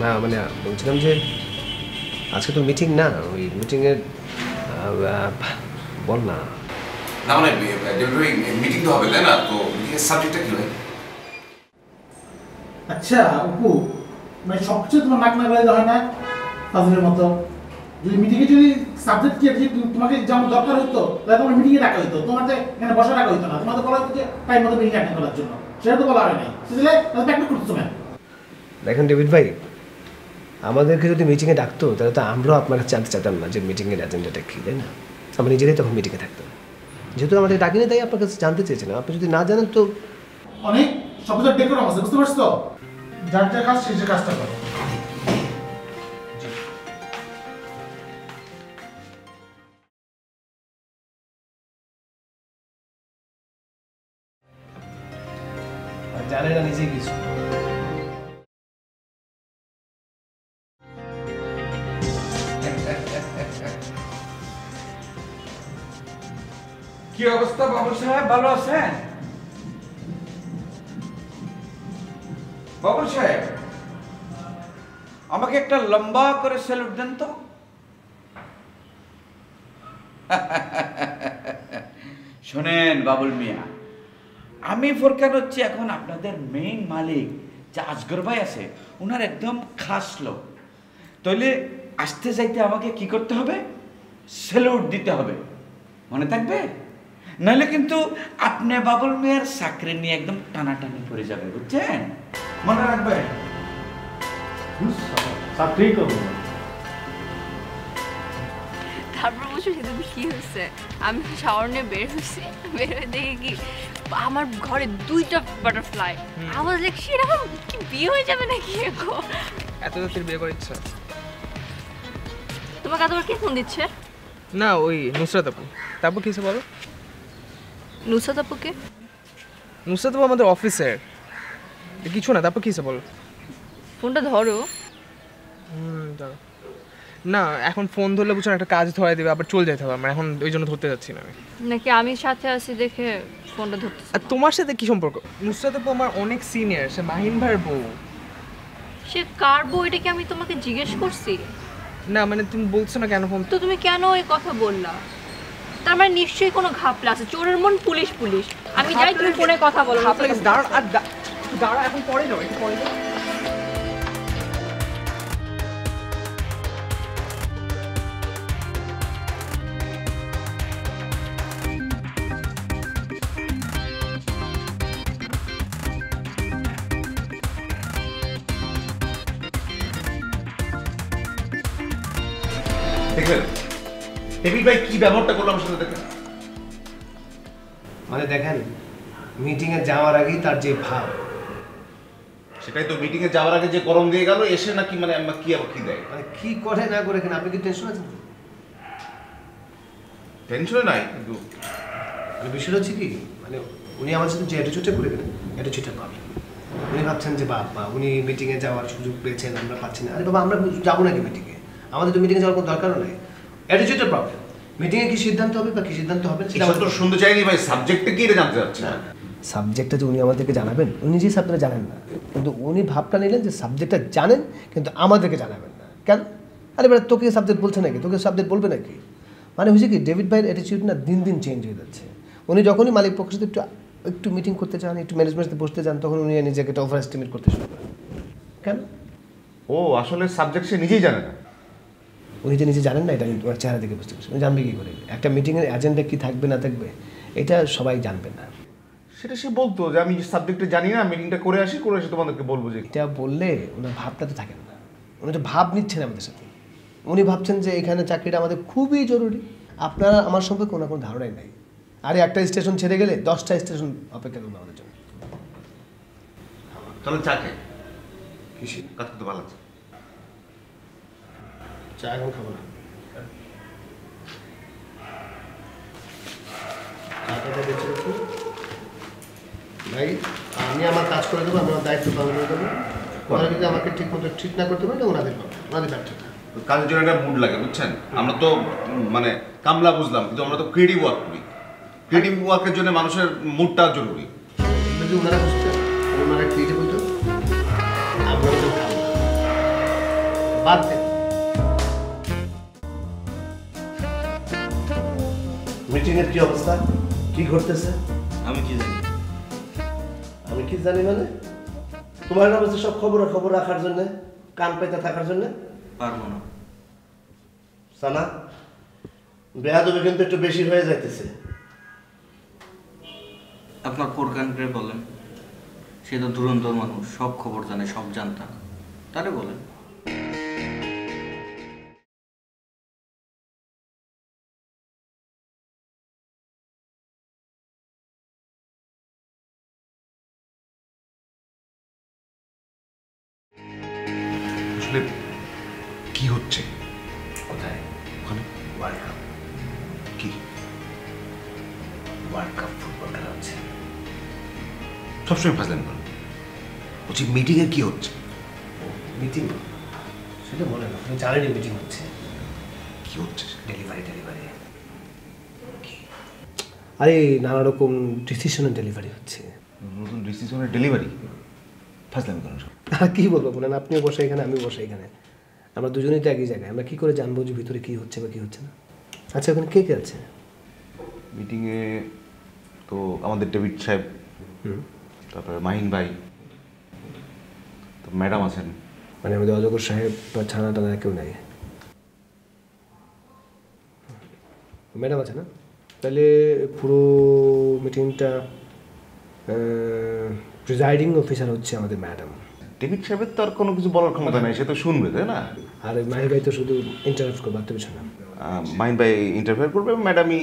না মানে বলছিলাম যে আজকে তো মিটিং না, ওই মিটিংয়ের বল না। না মানে মিটিং তো হবে তাই না, তো মিটিংয়ের সাবজেক্টটা কি হয়? আচ্ছা অপু, মানে সবকিছু তোমার নাক না গলায় হয় না ফাজিলের মতো। যদি মিটিংয়ে যদি সাবজেক্ট কি তোমাকে যেমন দরকার হতো তাহলে তোমার মিটিংয়ে ডাকা হতো, তোমাকে এখানে বসা রাখা হতো না, তোমাদের বলা হতো যে টাইম মতো মিটিং অ্যাটেন্ড করার জন্য, সেটা তো বলা হয় নাই। বুঝলে তাহলে প্র্যাকটিস করছো না। দেখেন ডেভিড ভাই, আমাদেরকে যদি মিটিংয়ে ডাকতো তাহলে তো আমরাও আপনাকে জানতে চাইতাম না যে মিটিংয়ের এজেন্ডাটা কী, তাই না? আমরা নিজেরাই তখন মিটিংয়ে থাকতাম। যেহেতু আমাদের ডাকিনি তাই আপনার কাছে জানতে চেয়েছিলাম। আপনি যদি না জানেন তো অনেক সব ডেকোরাম আছে, বুঝতে পারছো? যার যার কাজ সেই কাজটা করো। জানে না নিজেই কিছু। কি অবস্থা বাবুল সাহেব, ভালো আছেন? বাবুল সাহেব আমাকে একটা লম্বা করে স্যালুট দেন তো। শোনেন বাবুল মিয়া, আমি ফোরকান হচ্ছে এখন আপনাদের মেইন মালিক যে আসগর ভাই আছে, ওনার একদম খাস লোক। তাহলে আসতে যাইতে আমাকে কি করতে হবে? স্যালুট দিতে হবে, মনে থাকবে? নাহলে কিন্তু আপনি বাবুল মিয়ার চাকরি নিয়ে একদম টানাটানি পড়ে যাবে, বুঝছেন? মনে রাখবেন। তারপর বলছো সেদিন কি হয়েছে, আমি শাওয়ার নিয়ে বের হয়েছি, বের হয়ে দেখি কি আমার ঘরে 2টা বাটারফ্লাই। আমার দেখছি এরকম কি বিয়ে হয়ে যাবে নাকি? এত তাড়াতাড়ি বিয়ে করার ইচ্ছা? তোমাকে এতবার কে ফোন দিচ্ছে? না ওই নুসরাত আপু। তারপর কিছু বলো। নুসরাত আপুকে? নুসরাত আপু আমাদের অফিসের। কিছু না, তারপর কিছু বলো। ফোনটা ধরো। ধরো না, এখন ফোন ধরলে বুঝছো একটা কাজ ধরাই দেবে, আবার চলে যেতে হবে আমার, এখন ওই জন্য ধরতে যাচ্ছি না আমি। নাকি আমি সাথে আছি দেখে ফোনটা ধরতে? আর তোমার সাথে কি সম্পর্ক? নুসরাত আপু আমার অনেক সিনিয়র, সে মাহিন ভাইয়ের বউ। সে কার বউ এটা কি আমি তোমাকে জিজ্ঞেস করছি? না মানে তুমি বলছো না কেন ফোন? তো তুমি কেন এই কথা বললা? তার মানে নিশ্চয়ই কোনো ঘাপলা আছে। চোরের মন পুলিশ পুলিশ। আমি যাই, তুমি ফোনে কথা বলো। দাঁড়া এখন পরে যাও, একটু পরে যাও। দেখবেন ডেভিড ভাই কি ব্যবহারটা করলাম সাথে, দেখেন মানে দেখেন মিটিংয়ে যাওয়ার আগেই তার যে ভাব, সেটাই তো। মিটিংয়ে যাওয়ার আগে যে গরম দিয়ে গেল, এসে নাকি মানে কি আবার কি দেয়, মানে কি করে না করে কেন? আপনি কি টেনশন আছেন? টেনশনে নাই, কিন্তু বিষয়টা হচ্ছে কি, মানে উনি আমার সাথে যে অ্যাটিটিউডটা করে গেলেন, অ্যাটিটিউডটা পাবেন। উনি ভাবছেন যে বাবা উনি মিটিংয়ে যাওয়ার সুযোগ পেয়েছেন, আমরা পাচ্ছি না। আরে বাবা আমরা যাবো নাকি মিটিংয়ে? আমাদের তো মিটিংয়ে যাওয়ার কোনো দরকারও নেই। অ্যাটিটিউডের প্রবলেম। মিটিংয়ে কি সিদ্ধান্ত হবে বা কি সিদ্ধান্ত হবে সেটা আমরা তো শুনতে চাইনি ভাই। সাবজেক্টটা কি এটা জানতে চাচ্ছি না। সাবজেক্টটা যে উনি আমাদেরকে জানাবেন, উনি নিজেই সাবজেক্টটা জানেন না, কিন্তু উনি ভাবটা নিলেন যে সাবজেক্টটা জানেন কিন্তু আমাদেরকে জানাবেন না। কেন? আরে এবার তোকে সাবজেক্ট বলছে নাকি, তোকে সাবজেক্ট বলবে নাকি? মানে হয়েছে কি, ডেভিড ভাইয়ের অ্যাটিটিউড না দিন দিন চেঞ্জ হয়ে যাচ্ছে। উনি যখনই মালিক পক্ষের সাথে একটু মিটিং করতে চান, একটু ম্যানেজমেন্টের সাথে বসতে চান, তখন উনি নিজেকে একটা ওভার এস্টিমেট করতে শুরু করেন। কেন? ও আসলে সাবজেক্ট সে নিজেই জানে না। উনি যে নিজে জানেন না এটা আমি তোমার চেহারা দেখে বুঝতে পারছি। উনি জানবে কী করে একটা মিটিংয়ের এজেন্ডা কী থাকবে না থাকবে? এটা সবাই জানবে না। সেটা সে বলতো যে আমি সাবজেক্টটা জানি না, মিটিংটা করে আসি, করে এসে তোমাদেরকে বলবো। যে এটা বললে ওনার ভাবটা তো থাকেন না। উনি তো ভাব নিচ্ছেন আমাদের সাথে। উনি ভাবছেন যে এখানে চাকরিটা আমাদের খুবই জরুরি। আপনারা আমার সম্পর্কে কোনো ধারণাই নাই। আরে একটা স্টেশন ছেড়ে গেলে 10টা স্টেশন অপেক্ষা করবে আমাদের জন্য। চলেন চাকে কিসে কাজ করতে ভালো লাগছে। চা এখন খাবো না, ভাই আমি আমার কাজ করে দেবো, আমি আমার দায়িত্ব পালন করে দেবো। ওরা যদি আমাকে ঠিক মতো ঠিক না করতে পারে ওনাদের ব্যর্থতা। কাজের জন্য একটা মুড লাগে, বুঝছেন? আমরা তো মানে কামলা বুঝলাম, কিন্তু আমরা তো ক্রিয়েটিভ ওয়ার্ক করি। ক্রিয়েটিভ ওয়ার্কের জন্য মানুষের মুডটা জরুরি। যদি ওনারা বুঝতে ওনারা ক্রিয়েটিভ হইতো, আমরা তো খাবো বাদ দেন। মিটিংয়ের কি অবস্থা, কি ঘটতেছে? আমি কি জানি? আমি কি জানি মানে তোমার না বলছে সব খবর রাখার জন্য, কান পেতে থাকার জন্য। পারবো না। সানা, বেয়াদবি কিন্তু একটু বেশি হয়ে যাইতেছে। আপনার ফোরকানকে বলেন, সে তো ধুরন্ধর মানুষ, সব খবর জানে, সব জানতা, তারে বলেন। আসলে কি হচ্ছে? কোথায়? ওখানে ওয়ার্ল্ড কাপ। কি ওয়ার্ল্ড কাপ ফুটবল খেলা হচ্ছে। সবসময় ফাজলাম করেন। বলছি মিটিংয়ে কি হচ্ছে? মিটিং? সেটা বলে না, তুমি জানেনি মিটিং হচ্ছে। কি হচ্ছে? ডেলিভারি। আরে নানা রকম ডিসিশনের ডেলিভারি হচ্ছে। নতুন ডিসিশনের ডেলিভারি? ফাজলাম করেন সব। আর কি বলবো বলেন, আপনিও বসে এখানে, আমিও বসে এখানে, আমরা দুজনেই তো একই জায়গায়। আমরা কি করে জানবো যে ভিতরে কি হচ্ছে বা কি হচ্ছে না? আচ্ছা, ওখানে কে আছে মিটিংয়ে? তো আমাদের ডেভিড সাহেব, তারপরে মাহিন ভাই, তো ম্যাডাম আছেন। মানে আমাদের অজগর সাহেব বা ছানা টানা কেউ নাই? ম্যাডাম আছে না? তাহলে পুরো মিটিংটা প্রিজাইডিং অফিসার হচ্ছে আমাদের ম্যাডাম। ডেভিড সাহেবের তো আর কোনো কিছু বলার ক্ষমতা নাই, সে তো শুনবে, তাই না? আর মাহির ভাই তো শুধু ইন্টারাপ্ট করবে, আর তো কিছু না। মাহিন ভাই ইন্টারফেয়ার করবে, ম্যাডামই।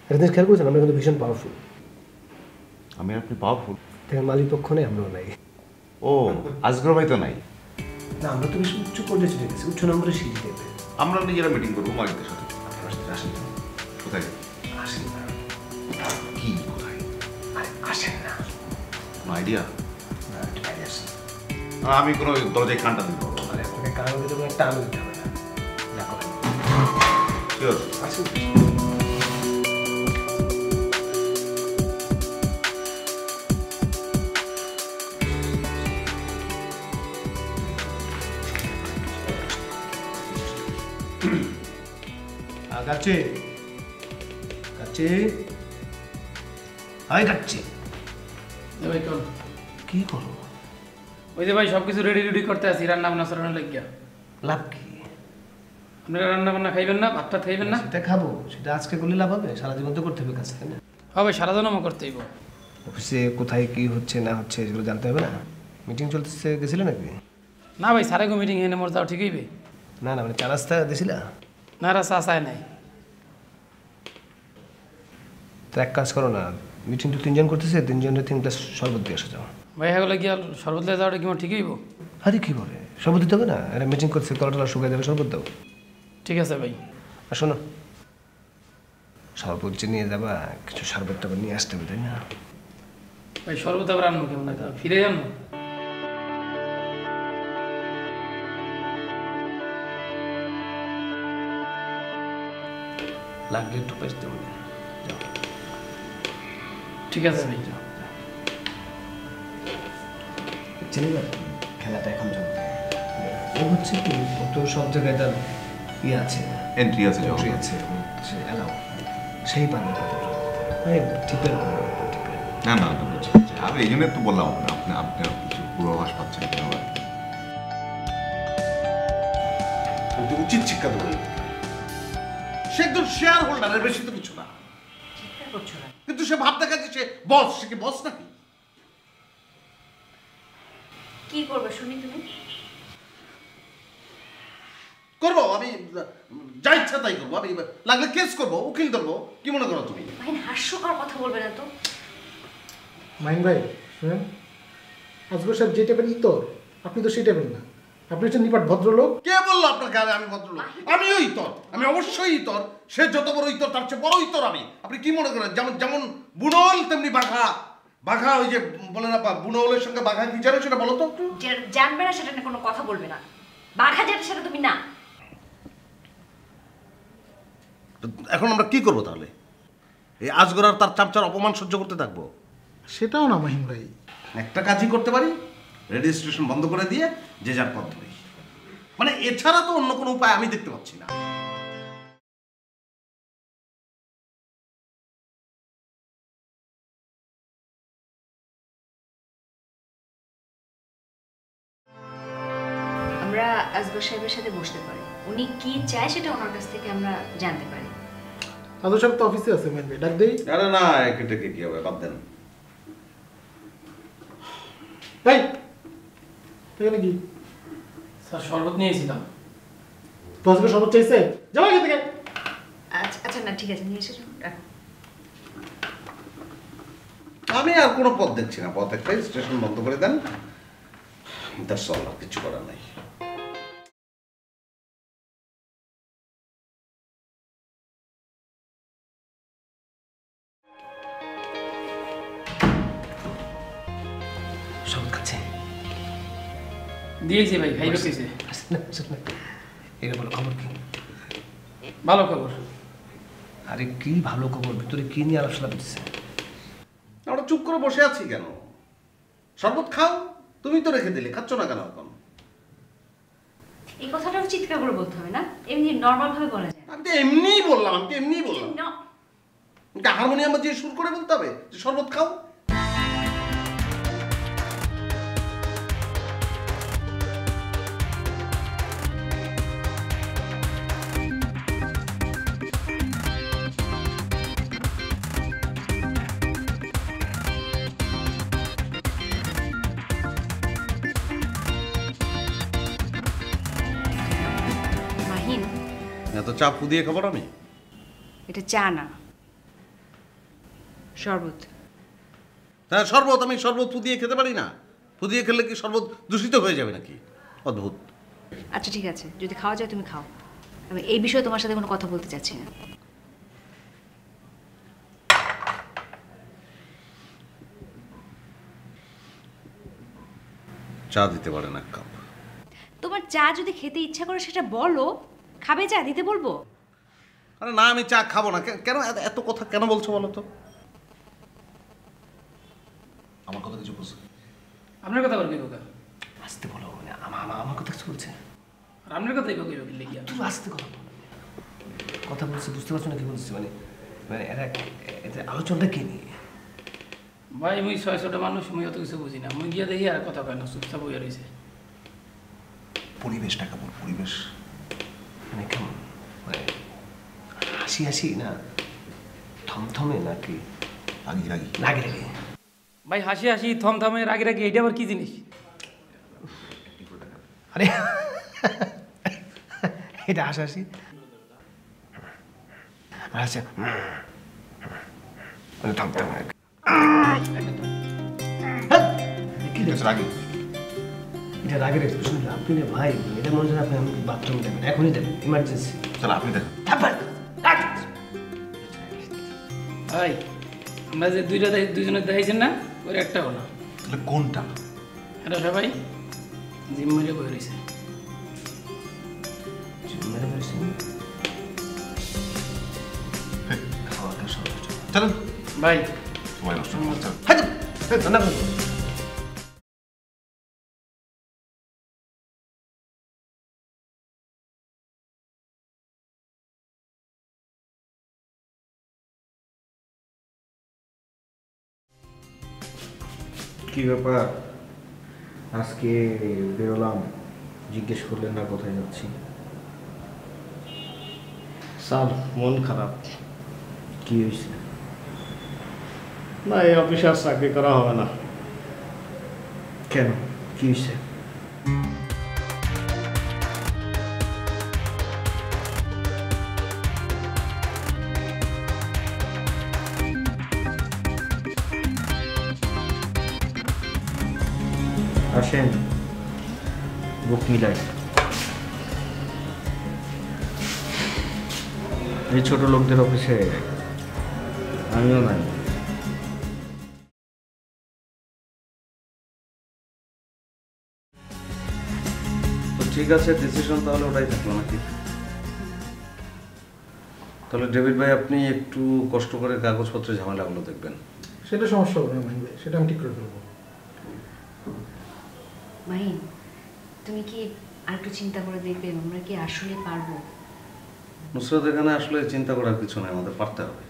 একটা জিনিস খেয়াল করেছেন, আমরা কিন্তু ভীষণ পাওয়ারফুল। আমি আর আপনি পাওয়ারফুল? দেখেন, মালিক পক্ষ নেই, আমরাও নাই। ও, আজগর ভাই তো নাই। না, আমরা তো বেশি উচ্চ পর্যায়ে চলে গেছি, উচ্চ নম্বরে সিঁড়ি দেবে। আমরা নিজেরা মিটিং করবো মালিকদের সাথে। আপনার সাথে আসেন না। কোথায়? আসেন না। কি কোথায়? আরে আসেন না। কোনো আইডিয়া? না, একটু বাইরে আসেন। আমি কোনো দরজায় কানটা দিতে পারবো না। আরে আপনাকে কারণ দিতে হবে, একটা আলো দিতে হবে না। যা করেন শিওর? আসুন। কাচ্চি হাই কাচ্চি, ভাই কোন কি করো? ওই যে ভাই সবকিছু রেডি করতে আছি, রান্না বান্না সরানো লাগিয়া। লাভ কি? আপনারা রান্না বান্না খাইবেন না, ভাত টাত খাইবেন না? সেটা খাবো, সেটা আজকে করলে লাভ হবে? সারা জীবন তো করতে হবে কাজ, তাই না? হ্যাঁ ভাই, সারা জন্ম করতে হইব। অফিসে কোথায় কি হচ্ছে না হচ্ছে এগুলো জানতে হবে না? মিটিং চলতেছে, গেছিলে নাকি? না ভাই, সারা গো মিটিং এনে মোর যাও ঠিক হইবে? না না, মানে চা নাস্তা দিছিলা? না রাস্তা আসায় নাই। তো এক কাজ করো না, মিটিং তো 3 জন করতেছে, 3 জনের 3 গ্লাস শরবত দিয়ে আসো যাও। ভাই হ্যাঁ গিয়া শরবত লে যাওয়াটা কি মোর ঠিক হইব? আরে কি বলে, শরবত দিতে হবে না? এরা মিটিং করছে, তলা শুকাই দেবে, শরবত দাও। ঠিক আছে ভাই। আর শোনো, শরবত যে নিয়ে যাবা, কিছু শরবত টাবত নিয়ে আসতে হবে, তাই না? ভাই শরবত আবার আনবো কেমন, ফিরে আনবো? লাগলে একটু পেস দেবো। ঠিক আছে ভাই। চিনি না, খেলাটা এখন চলবে। ও হচ্ছে কি, ও তো সব জায়গায় তার ইয়ে আছে, এন্ট্রি আছে, এন্ট্রি আছে, সে এলাও, সেই পারবে না। টিপের না না, আমি এই জন্য তো বললাম আপনি আপনার কিছু পূর্বাভাস পাচ্ছেন কেন? কিন্তু উচিত শিক্ষা দেবো। সে একজন শেয়ার হোল্ডারের, বেশি তো কিছু না। কিন্তু সে ভাবতে গেছে সে বস, সে কি বস নাকি? কি করবে শুনি তুমি? করবো আমি, যা ইচ্ছা তাই করবো। আমি লাগলে কেস করবো, উকিল ধরবো। কি মনে করো তুমি? ভাই হাস্যকর কথা বলবে না তো। মাইন ভাই শুনেন, আজগর সাহেব যে টাইপের ইতর, আপনি তো সেই টাইপের না। আপনি হচ্ছেন নিপাট ভদ্রলোক। কে বললো আপনাকে আমি ভদ্রলোক? আমিও ইতর, আমি অবশ্যই ইতর। সে যত বড় ইতর, তার চেয়ে বড় ইতর আমি। আপনি কি মনে করেন যেমন যেমন বুনল তেমনি বাঘা? বাঘা ওই যে বলে না, বুনলের সঙ্গে বাঘা কি জানো সেটা বলো তো একটু। জানবে না সেটা নিয়ে কোনো কথা বলবে না। বাঘা যেটা সেটা তুমি না। এখন আমরা কি করবো তাহলে? এই আজগর আর তার চামচার অপমান সহ্য করতে থাকবো? সেটাও না মাহিম ভাই, একটা কাজই করতে পারি, রেডিও স্টেশন বন্ধ করে দিয়ে যে যার পথ ধরি। মানে এছাড়া তো অন্য কোনো উপায় আমি দেখতে পাচ্ছি না। আমরা আসগর সাহেবের সাথে বসতে পারি, উনি কি চায় সেটা ওনার কাছ থেকে আমরা জানতে পারি। আদর সাহেব তো অফিসে আছে, মাহিম ভাই ডাক দেই। আরে না, একে কি হবে, বাদ দেন। এই এখানে কি? স্যার শরবত নিয়েছিলাম। তো আজকে সর্বোচ্চ চাইছে, যাও এখান থেকে। আচ্ছা আচ্ছা, না ঠিক আছে, নিয়ে এসেছো, রাখো। আমি আর কোনো পথ দেখছি না, পথ একটাই, স্টেশন বন্ধ করে দেন। দ্যাটস অল, আর কিছু করার নাই। সব খাচ্ছে দিয়েছি ভাই, খাই বসেছে। এটা বলো খবর কি? ভালো খবর। আরে কি ভালো খবর? ভিতরে কি নিয়ে আলোচনা করতেছে? আমরা চুপ করে বসে আছি কেন? শরবত খাও, তুমি তো রেখে দিলে, খাচ্ছ না কেন এখন? এই কথাটাও চিৎকার করে বলতে হবে না, এমনি নর্মাল ভাবে বলা যায়। আমি তো এমনিই বললাম, আমি তো এমনিই বললাম। না, হারমোনিয়াম বাজিয়ে সুর করে বলতে হবে যে শরবত খাও। মাহিন, এত চা ফুদিয়ে খাবার আমি? এটা চা না, শরবত। হ্যাঁ শরবত, আমি শরবত ফুদিয়ে খেতে পারি না। ফুদিয়ে খেলে কি শরবত দূষিত হয়ে যাবে নাকি? অদ্ভুত। আচ্ছা ঠিক আছে, যদি খাওয়া যায় তুমি খাও, আমি এই বিষয়ে তোমার সাথে কোনো কথা বলতে চাচ্ছি না। চা দিতে পারেন এক কাপ? তোমার চা যদি খেতে ইচ্ছা করে সেটা বলো, খাবে চা দিতে বলবো? আরে না, আমি চা খাবো না। কেন এত কথা কেন বলছো বলো তো? আমার কথা কিছু বুঝো? আপনার কথা বলবি কোকা? আসতে বলো, মানে আমার কথা কিছু বলছে? আর আপনার কথাই কোকা লিখি তুই আসতে কথা বল। কথা বলছি, বুঝতে পারছো না কি বলছি? মানে মানে এরা আলোচনাটা কে নিয়ে? ভাই মুই ৬০০টা মানুষ, মুই অত কিছু বুঝি না। মুই গিয়ে দেখি আর কথা কয় না, চুপচাপ হইয়া রয়েছে। পরিবেশটা কেমন? পরিবেশ মানে কেমন? মানে হাসি হাসি না থমথমে নাকি রাগি রাগি? লাগে লাগে ভাই হাসি হাসি থমথমে রাগি রাগি, এইটা আবার কি জিনিস? আরে এটা হাসাহাসি আচ্ছা, মানে থমথমে কি দেখছো? রাগে? এটা রাগের এক্সপ্রেশন আপনি রে ভাই, এটা মনে হচ্ছে আপনি বাথরুম দেবেন, এখনই দেবেন, ইমার্জেন্সি। চলো আপনি দেখেন। ভাই আমরা যে দুজনে দেখাইছেন না, ওর একটাও না। তাহলে কোনটা? এটা সবাই জিম মেরে বয়ে রয়েছে। চলেন ভাই সময় নষ্ট কি ব্যাপার? আজকে বেরোলাম, জিজ্ঞেস করলেন না কোথায় যাচ্ছি? স্যার মন খারাপ। কি হয়েছে? না, এই অফিসে আর চাকরি করা হবে না। কেন, কি হয়েছে? আসেন, বুক মিলাই। এই ছোট লোকদের অফিসে আমিও নাই। তো ঠিক আছে, ডিসিশন তাহলে ওটাই থাকলো নাকি? তাহলে ডেভিড ভাই আপনি একটু কষ্ট করে কাগজপত্রের ঝামেলাগুলো দেখবেন। সেটা সমস্যা হবে না মাহিন ভাই, সেটা আমি ঠিক করে ফেলবো। মাহিন, তুমি কি আর একটু চিন্তা করে দেখবে আমরা কি আসলে পারবো? নুসরাত, এখানে আসলে চিন্তা করার কিছু নেই, আমাদের পারতে হবে।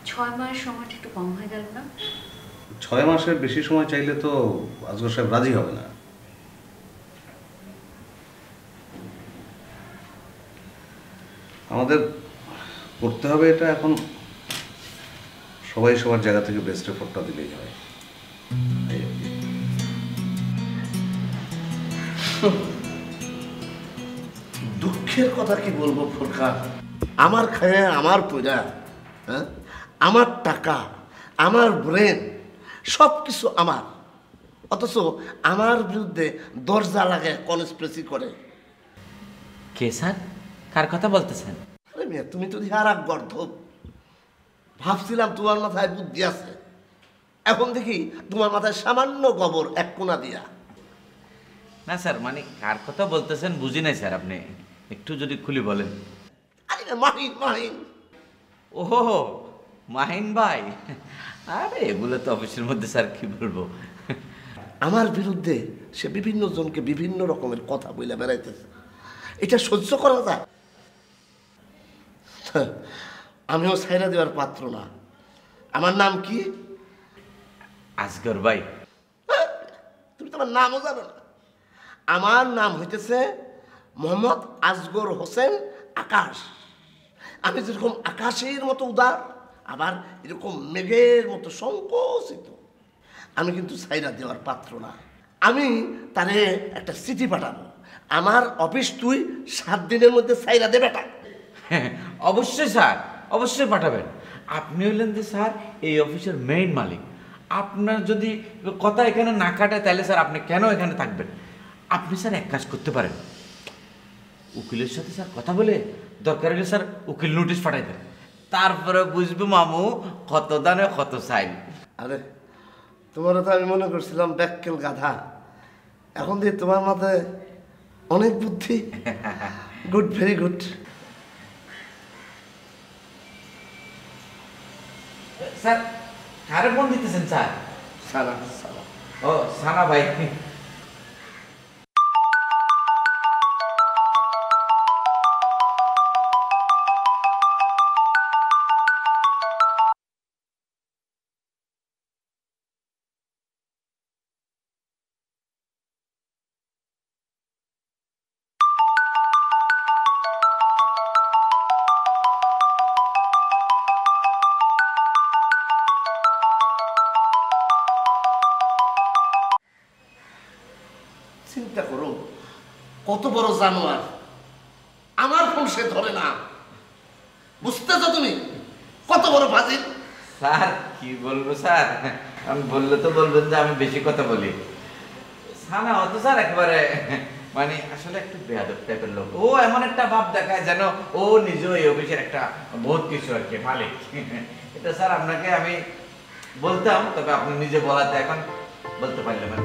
6 মাস সময়টা একটু কম হয়ে গেল না? 6 মাসের বেশি সময় চাইলে তো আজগর সাহেব রাজি হবে না। আমাদের করতে হবে এটা, এখন সবাই সবার জায়গা থেকে বেস্ট এফোর্টটা দিলেই হয়। দুঃখের কথা কি বলবো ফুরকান, আমার খায় আমার পয়সা, হ্যাঁ, আমার টাকা, আমার ব্রেন, সব কিছু আমার, অথচ আমার বিরুদ্ধে দরজা লাগে কনস্পিরেসি করে। কে স্যার, কার কথা বলতেছেন? আরে মিয়া, তুমি তো আর এক গর্ধব। ভাবছিলাম তোমার মাথায় বুদ্ধি আছে, এখন দেখি তোমার মাথায় সামান্য গোবর এক কোনা দিয়া। না স্যার, মানে কার কথা বলতেছেন বুঝি নাই স্যার, আপনি একটু যদি খুলে বলেন। আরে মাহিন, মাহিন। ওহো, মাহিন ভাই। আরে এগুলো তো অফিসের মধ্যে স্যার কি বলবো। আমার বিরুদ্ধে সে বিভিন্ন জনকে বিভিন্ন রকমের কথা বলে বেড়াইতেছে, এটা সহ্য করা যায়? আমিও ছাইরা দেওয়ার পাত্র না। আমার নাম কি? আসগর ভাই। তুমি তোমার নামও জানো না? আমার নাম হইতেছে মোহাম্মদ আসগর হোসেন আকাশ। আমি যেরকম আকাশের মতো উদার, আবার এরকম মেঘের মতো সংকোচিত। আমি কিন্তু ছাইরা দেওয়ার পাত্র না। আমি তারে একটা চিঠি পাঠাবো, আমার অফিস তুই 7 দিনের মধ্যে ছাইরা দে বেটা। অবশ্যই স্যার, অবশ্যই পাঠাবেন। আপনি হইলেন যে স্যার এই অফিসের মেইন মালিক। আপনার যদি কথা এখানে না কাটায় তাহলে স্যার আপনি কেন এখানে থাকবেন? আপনি স্যার এক কাজ করতে পারেন, উকিলের সাথে স্যার কথা বলে দরকার হলে স্যার উকিল নোটিশ পাঠাই দেন, তারপরে বুঝবো মামু কত দানে কত চাই। আরে তোমার তো আমি মনে করছিলাম ব্যাককেল গাধা, এখন দিয়ে তোমার মাথায় অনেক বুদ্ধি। Good, very good. স্যার কারে ফোন দিতেছেন স্যার? সারা সারা। ও সানা ভাই। চিন্তা করো, কত বড় জানোয়ার, আমার ফোন সে ধরে না। বুঝতেছো তুমি কত বড় ফাজিল? স্যার কি বলবো স্যার, আমি বললে তো বলবেন যে আমি বেশি কথা বলি। সানা হতো স্যার একেবারে মানে আসলে একটু বেয়াদব টাইপের লোক। ও এমন একটা ভাব দেখায় যেন ও নিজেও এই অফিসের একটা বহুত কিছু আর কি মালিক। এটা স্যার আপনাকে আমি বলতাম, তবে আপনি নিজে বলাতে এখন বলতে পারলেন না।